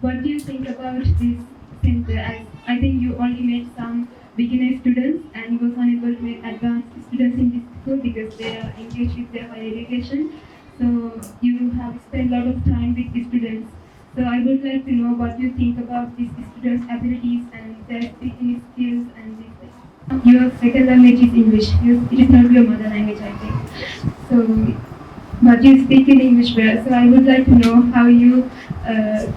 what do you think about this center? As I think you only made some beginner students and you was unable to make advanced students in this school because they are engaged with their higher education. So you have spent a lot of time with the students. So I would like to know what you think about these students' abilities and their speaking skills and these things. Your second language is English. It is not your mother language, I think. So, but you speak in English well. So I would like to know how you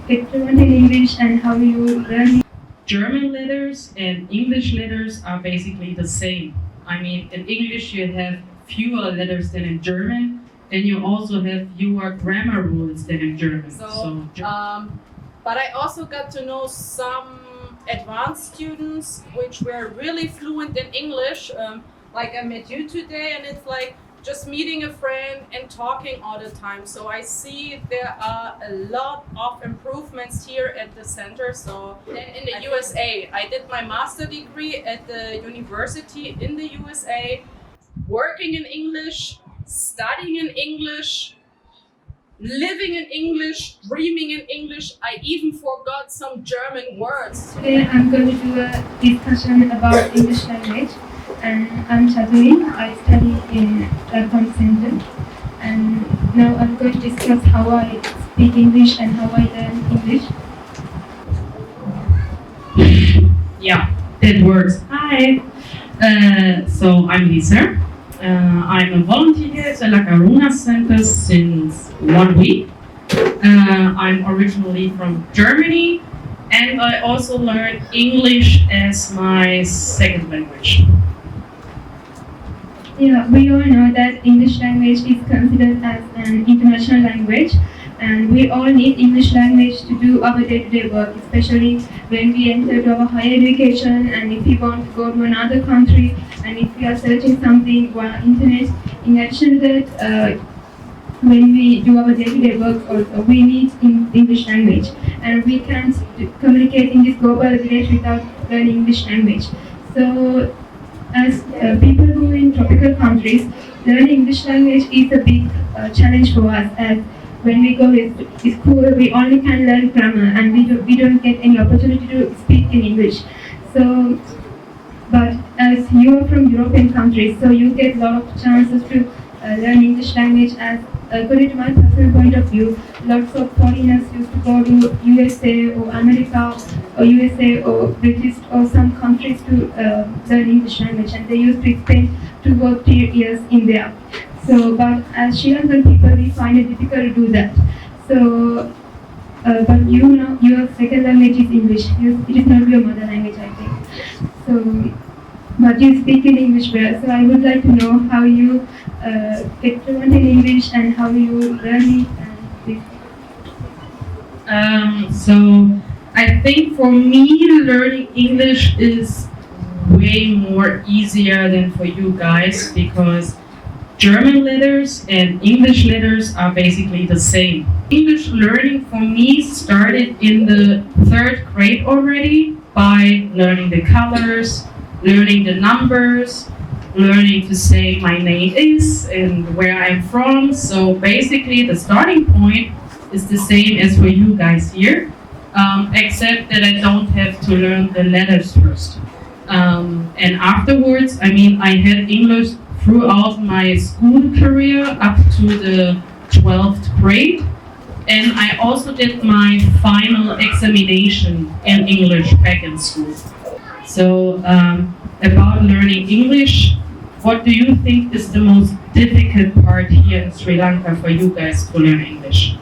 get fluent in English and how you learn. German letters and English letters are basically the same. I mean, in English you have fewer letters than in German, and you also have fewer grammar rules than in German. But I also got to know some advanced students which were really fluent in English. Like I met you today, and it's like just meeting a friend and talking all the time. So I see there are a lot of improvements here at the center. So then in the USA, I did my master degree at the university in the USA, working in English, studying in English, living in English, dreaming in English. I even forgot some German words. Today I'm going to do a discussion about English language. And I'm Chathuni. I study in Lak Aruan Center. And now I'm going to discuss how I speak English and how I learn English. Yeah, that works. Hi. So I'm Lisa. I'm a volunteer at the Lak Aruan Center since 1 week. I'm originally from Germany, and I also learned English as my second language. Yeah, we all know that English language is considered as an international language, and we all need English language to do our day-to-day work, especially when we enter to our higher education and if we want to go to another country and if we are searching something via internet. In addition to that, when we do our day-to-day work also, we need English language, and we can't communicate in this global village without learning English language. So as people who are in tropical countries, learning English language is a big challenge for us. As when we go to school, we only can learn grammar, and we don't get any opportunity to speak in English. So, but as you are from European countries, so you get a lot of chances to learn English language. As according to my personal point of view, lots of foreigners used to go to USA or America or USA or British or some countries to learn English language, and they used to spend 2 or 3 years in there. So, but as Sri Lankan people, we find it difficult to do that. So, but you know, your second language is English. It is not your mother language, I think. So, but you speak in English well. So, I would like to know how you get fluent in English and how you learn it and this. So I think for me, learning English is way more easier than for you guys because German letters and English letters are basically the same. English learning for me started in the 3rd grade already by learning the colors, learning the numbers, learning to say my name is and where I'm from. So basically the starting point is the same as for you guys here, except that I don't have to learn the letters first. And afterwards, I mean, I had English throughout my school career up to the 12th grade. And I also did my final examination in English back in school. So about learning English, what do you think is the most difficult part here in Sri Lanka for you guys to learn English?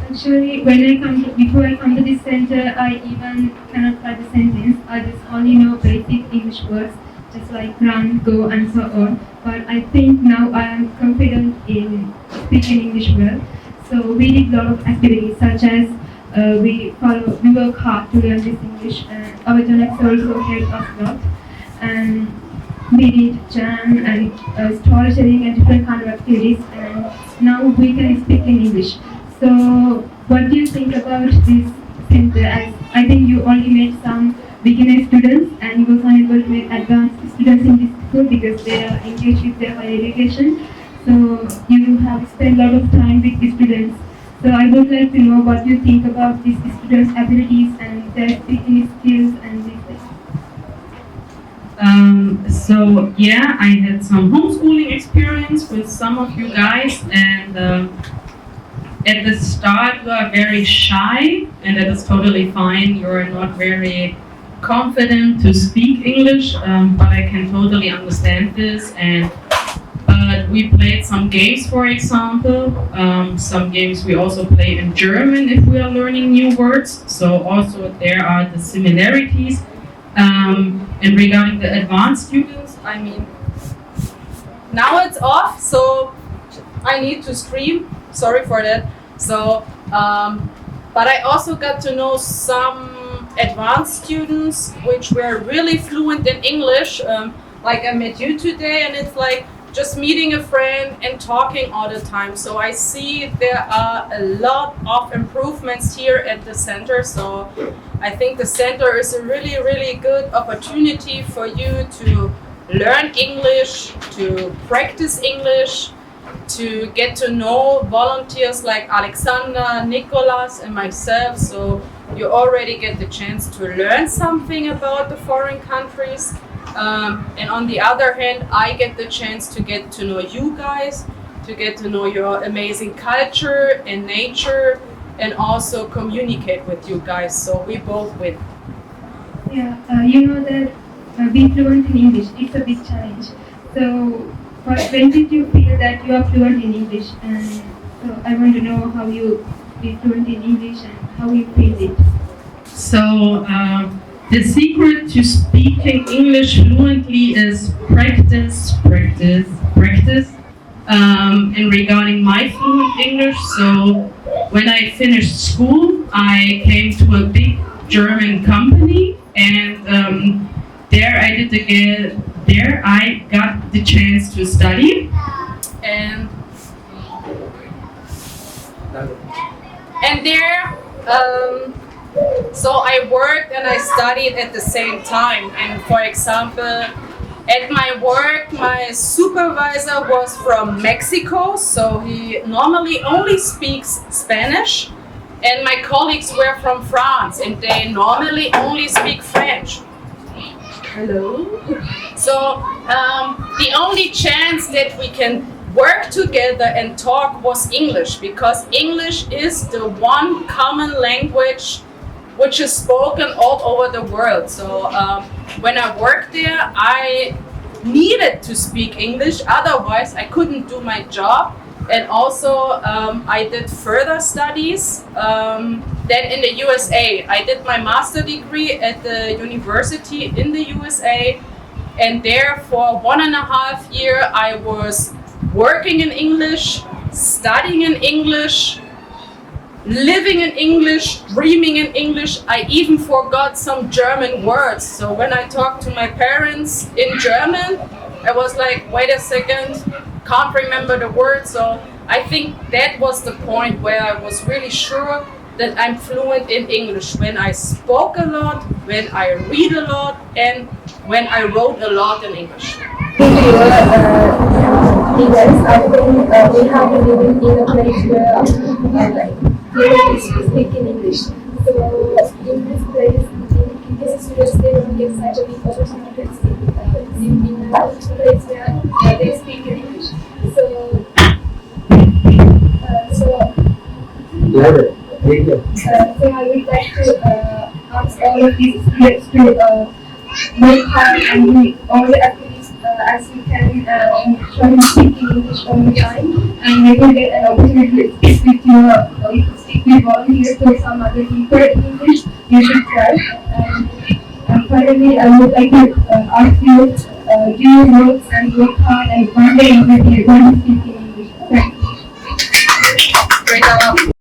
Actually, before I come to this center, I even cannot write a sentence. I just only know basic English words, just like run, go, and so on. But I think now I am confident in speaking English well. So we did a lot of activities, such as we work hard to learn this English. Our journalists also helped us a lot. And we did jam and storytelling and different kind of activities. And now we can speak in English. So, what do you think about this center? As I think you only made some beginner students and you was unable to make advanced students in this school because they are engaged with their higher education. So, you have spent a lot of time with the students. So I would like to know what you think about these students' abilities and their speaking skills and these things. So yeah, I had some homeschooling experience with some of you guys, and at the start you are very shy, and that is totally fine. You are not very confident to speak English, but I can totally understand this. And but we played some games, for example. Some games we also play in German if we are learning new words. So also there are the similarities. And regarding the advanced students, I mean, now it's off, so I need to stream. Sorry for that. So, but I also got to know some advanced students which were really fluent in English. Like I met you today, and it's like just meeting a friend and talking all the time. So I see there are a lot of improvements here at the center. So I think the center is a really, really good opportunity for you to learn English, to practice English, to get to know volunteers like Alexander, Nicolas, and myself. So you already get the chance to learn something about the foreign countries. And on the other hand, I get the chance to get to know you guys, to get to know your amazing culture and nature, and also communicate with you guys. So we both win. Yeah, you know that being fluent in English, it's a big challenge. So when did you feel that you are fluent in English? And so I want to know how you be fluent in English and how you feel it. So the secret to speaking English fluently is practice, practice, practice. And regarding my fluent English, so when I finished school, I came to a big German company, and there I got the chance to study. And there, so I worked and I studied at the same time. And for example, at my work, my supervisor was from Mexico, so he normally only speaks Spanish. And my colleagues were from France, and they normally only speak French. Hello? So the only chance that we can work together and talk was English, because English is the one common language which is spoken all over the world. So when I worked there, I needed to speak English, otherwise I couldn't do my job. And also I did further studies then in the USA. I did my master degree at the university in the USA, and there for 1.5 years I was working in English, studying in English, living in English, dreaming in English. I even forgot some German words. So when I talked to my parents in German, I was like, wait a second, can't remember the words. So I think that was the point where I was really sure that I'm fluent in English, when I spoke a lot, when I read a lot, and when I wrote a lot in English. Leaders, I think we have to live in a place where like speak in English. So in this place, in this students, they don't get such a big opportunity to speak in a place where they speak in English. So I would like to ask all of these students to work hard and do all the activities as you can, try to speak English all the time, and maybe get an opportunity to speak with volunteers or some other people in English. You should try. And finally, I would like to ask you, do your notes and work hard, and one day you will be able to speak in English. Thank you. Great job.